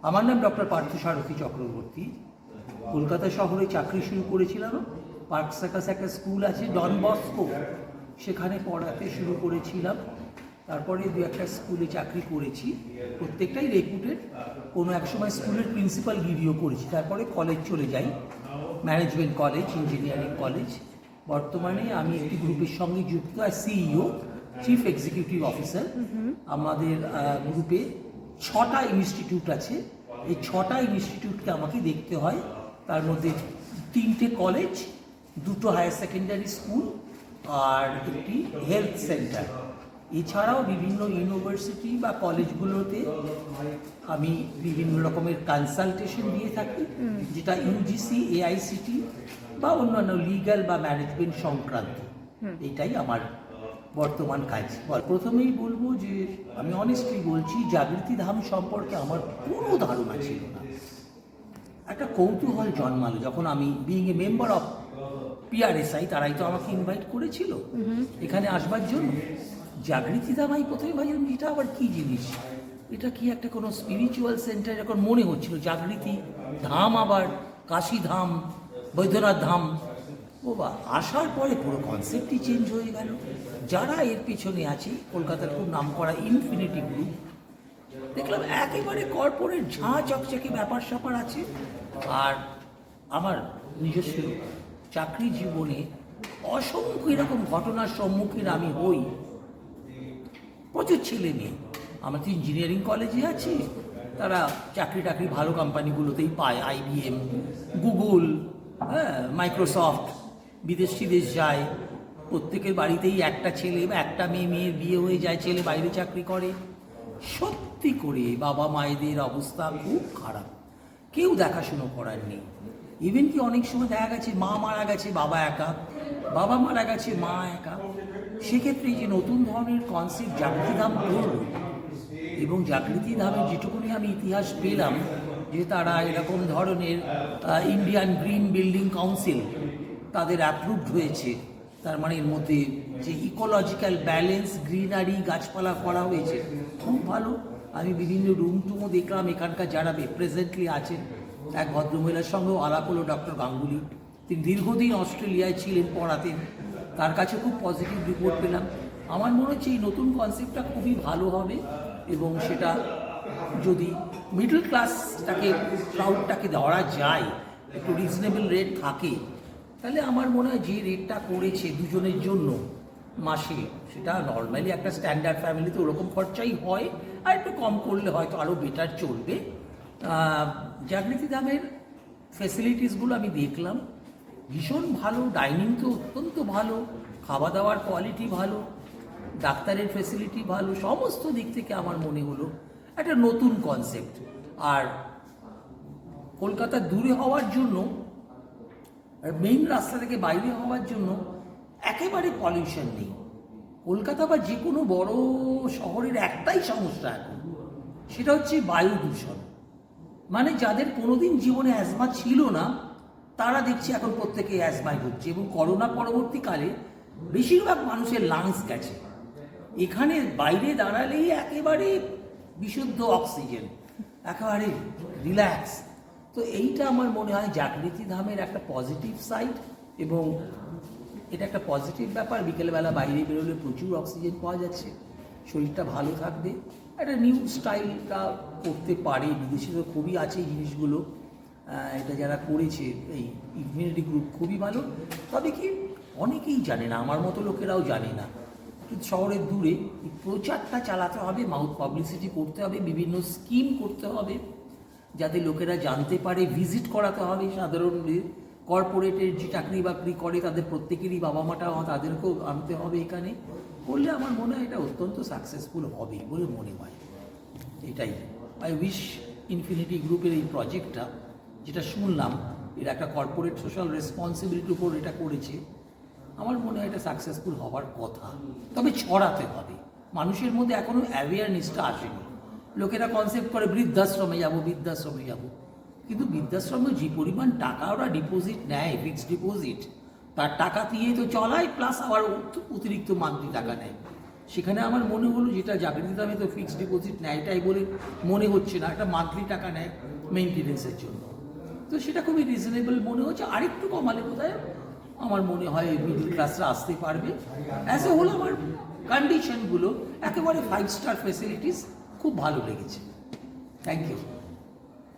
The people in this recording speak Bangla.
আমার নাম ডক্টর পার্থসারথী চক্রবর্তী। কলকাতা শহরে চাকরি শুরু করেছিলাম। পার্ক সার্কাস একটা স্কুল আছে ডন বস্কো, সেখানে পড়াতে শুরু করেছিলাম। তারপরে দু একটা স্কুলে চাকরি করেছি, প্রত্যেকটাই রেপুটেড। কোনো এক সময় স্কুলের প্রিন্সিপাল গিরিও করেছি। তারপরে কলেজ চলে যাই, ম্যানেজমেন্ট কলেজ, ইঞ্জিনিয়ারিং কলেজ। বর্তমানে আমি একটি গ্রুপের সঙ্গে যুক্ত, আর সিইও, চিফ এক্সিকিউটিভ অফিসার। আমাদের গ্রুপে 6টা ইনস্টিটিউট আছে। এই 6টা ইনস্টিটিউটকে আমাকে দেখতে হয়। তার মধ্যে 3টে কলেজ, 2টো হায়ার সেকেন্ডারি স্কুল আর একটি হেলথ সেন্টার। এছাড়াও বিভিন্ন ইউনিভার্সিটি বা কলেজগুলোতে আমি বিভিন্ন রকমের কনসালটেশন দিয়ে থাকি, যেটা ইউজিসি, এআইসিটি বা অন্যান্য লিগ্যাল বা ম্যানেজমেন্ট সংক্রান্ত। এটাই আমার বর্তমান কাজ। প্রথমেই বলবো যে আমি অনেস্টলি বলছি, জাগৃতি ধাম সম্পর্কে আমার কোনো ধারণা ছিল না। একটা কৌতূহল জন্মালো যখন আমি বিইং এ মেম্বার অফ পিআরএসআই, তারাই তো আমাকে ইনভাইট করেছিল এখানে আসবার জন্য। জাগৃতি ধাম, আমি প্রথমে ভাবলাম এটা আবার কি জিনিস, এটা কি একটা কোনো স্পিরিচুয়াল সেন্টার যখন মনে হচ্ছিল। জাগৃতি ধাম, আবার কাশী ধাম, বৈদ্যনাথ ধাম। বাবা, আসার পরে পুরো কনসেপ্টই চেঞ্জ হয়ে গেল। যারা এর পেছনে আছে, কলকাতার খুব নাম করা ইনফিনিটি গ্রুপ, দেখলাম একেবারে কর্পোরেট ঝাঁ চকচকে ব্যাপার স্যাপার আছে। আর আমার নিজস্ব চাকরি জীবনে অসংখ্য এরকম ঘটনার সম্মুখীন আমি হই। প্রচুর ছেলে মেয়ে আমার তো ইঞ্জিনিয়ারিং কলেজে আছে, তারা চাকরি টাকরি ভালো কোম্পানিগুলোতেই পায়, IBM, গুগল, মাইক্রোসফট, বিদেশ টিদেশ যায়। প্রত্যেকের বাড়িতেই একটা ছেলে বা একটা মেয়ের বিয়ে হয়ে যায়, ছেলে বাইরে চাকরি করে। সত্যি করে বাবা মায়েদের অবস্থা খুব খারাপ, কেউ দেখাশুনো করার নেই। ইভেন কি অনেক সময় দেখা গেছে মা মারা গেছে, বাবা একা, বাবা মারা গেছে, মা একা। সেক্ষেত্রে যে নতুন ধরনের কনসেপ্ট জাগৃতি ধাম করল, এবং জাগৃতি ধামের যেটুকুনি আমি ইতিহাস পেলাম, যে তারা এরকম ধরনের ইন্ডিয়ান গ্রিন বিল্ডিং কাউন্সিল তাদের অ্যাপ্রুভড হয়েছে। তার মানে এর মধ্যে যে ইকোলজিক্যাল ব্যালেন্স, গ্রিনারি, গাছপালা করা হয়েছে, খুব ভালো। আমি বিভিন্ন রুম টুমও দেখলাম, এখানকার যারা প্রেজেন্টলি আছেন। এক ভদ্রমহিলার সঙ্গেও আলাপ হলো, ডক্টর গাঙ্গুলি। তিনি দীর্ঘদিন অস্ট্রেলিয়ায় ছিলেন, পড়াতেন। তার কাছে খুব পজিটিভ রিপোর্ট পেলাম। আমার মনে হচ্ছে এই নতুন কনসেপ্টটা খুবই ভালো হবে, এবং সেটা যদি মিডল ক্লাসটাকে, ক্রাউডটাকে ধরা যায়, একটু রিজনেবল রেট থাকে, তাহলে আমার মনে হয় যে রেটটা করেছে দুজনের জন্য মাসে, সেটা নর্মালি একটা স্ট্যান্ডার্ড ফ্যামিলিতে ওরকম খরচাই হয়, আর একটু কম করলে হয়তো আরও বেটার চলবে। জাগৃতি ধামের ফেসিলিটিসগুলো আমি দেখলাম, ভীষণ ভালো। ডাইনিং তো অত্যন্ত ভালো, খাওয়া দাওয়ার কোয়ালিটি ভালো, ডাক্তারের ফেসিলিটি ভালো, সমস্ত দিক থেকে আমার মনে হলো একটা নতুন কনসেপ্ট। আর কলকাতা দূরে হওয়ার জন্য, আর মেইন রাস্তা থেকে বাইরে হওয়ার জন্য একেবারে পলিউশন নেই। কলকাতা বা যে কোনো বড় শহরের একটাই সমস্যা এখন, সেটা হচ্ছে বায়ু দূষণ। মানে যাদের কোনোদিন জীবনে অ্যাজমা ছিল না, তারা দেখছি এখন প্রত্যেকে অ্যাজমায় ভুগছে। এবং করোনা পরবর্তীকালে বেশিরভাগ মানুষের লাংস গেছে। এখানে বাইরে দাঁড়ালেই একেবারে বিশুদ্ধ অক্সিজেন, একেবারে রিল্যাক্স। তো এইটা আমার মনে হয় জাগৃতি ধামের একটা পজিটিভ সাইড, এবং এটা একটা পজিটিভ ব্যাপার। বিকেলবেলা বাইরে বেরোলে প্রচুর অক্সিজেন পাওয়া যাচ্ছে, শরীরটা ভালো থাকবে। একটা নিউ স্টাইলটা করতে পারে, বিদেশে তো খুবই আছে এই জিনিসগুলো। এটা যারা করেছে এই ইনফিনিটি গ্রুপ, খুবই ভালো। তবে কি অনেকেই জানে না, আমার মতো লোকেরাও জানে না। শহরের দূরে প্রচারটা চালাতে হবে, মাউথ পাবলিসিটি করতে হবে, বিভিন্ন স্কিম করতে হবে যাতে লোকেরা জানতে পারে। ভিজিট করাতে হবে সাধারণ কর্পোরেটের যে চাকরি বাকরি করে তাদের প্রত্যেকেরই বাবা মাটা, তাদেরকেও আনতে হবে এখানে। করলে আমার মনে হয় এটা অত্যন্ত সাকসেসফুল হবে বলে মনে হয়। এটাই আই উইশ ইনফিনিটি গ্রুপের এই প্রজেক্টটা, যেটা শুনলাম এর একটা কর্পোরেট সোশ্যাল রেসপন্সিবিলিটির উপর এটা করেছে, আমার মনে হয় এটা সাকসেসফুল হওয়ার কথা। তবে ছড়াতে হবে, মানুষের মধ্যে এখনও অ্যাওয়ারনেসটা আসেনি। লোকেরা কনসেপ্ট করে বৃদ্ধাশ্রমে যাবো, বৃদ্ধাশ্রমে যাবো, কিন্তু বৃদ্ধাশ্রমে যে পরিমাণ টাকা ওরা ডিপোজিট নেয়, ফিক্সড ডিপোজিট, তার টাকা দিয়েই তো চলায়, প্লাস আবার অতিরিক্ত মান্থলি টাকা নেয়। সেখানে আমার মনে হলো যেটা জাগৃতি দামে তো ফিক্সড ডিপোজিট নেয় তাই বলে মনে হচ্ছে না, একটা মান্থলি টাকা নেয় মেনটেনেন্সের জন্য, তো সেটা খুবই রিজনেবল মনে হচ্ছে। আরেকটু কমালে বোধহয় আমার মনে হয় মিডল ক্লাসরা আসতে পারবে। অ্যাজ এ হোল আমার কন্ডিশনগুলো একেবারে 5 স্টার ফেসিলিটিস খুব ভালো লেগেছে। Thank you.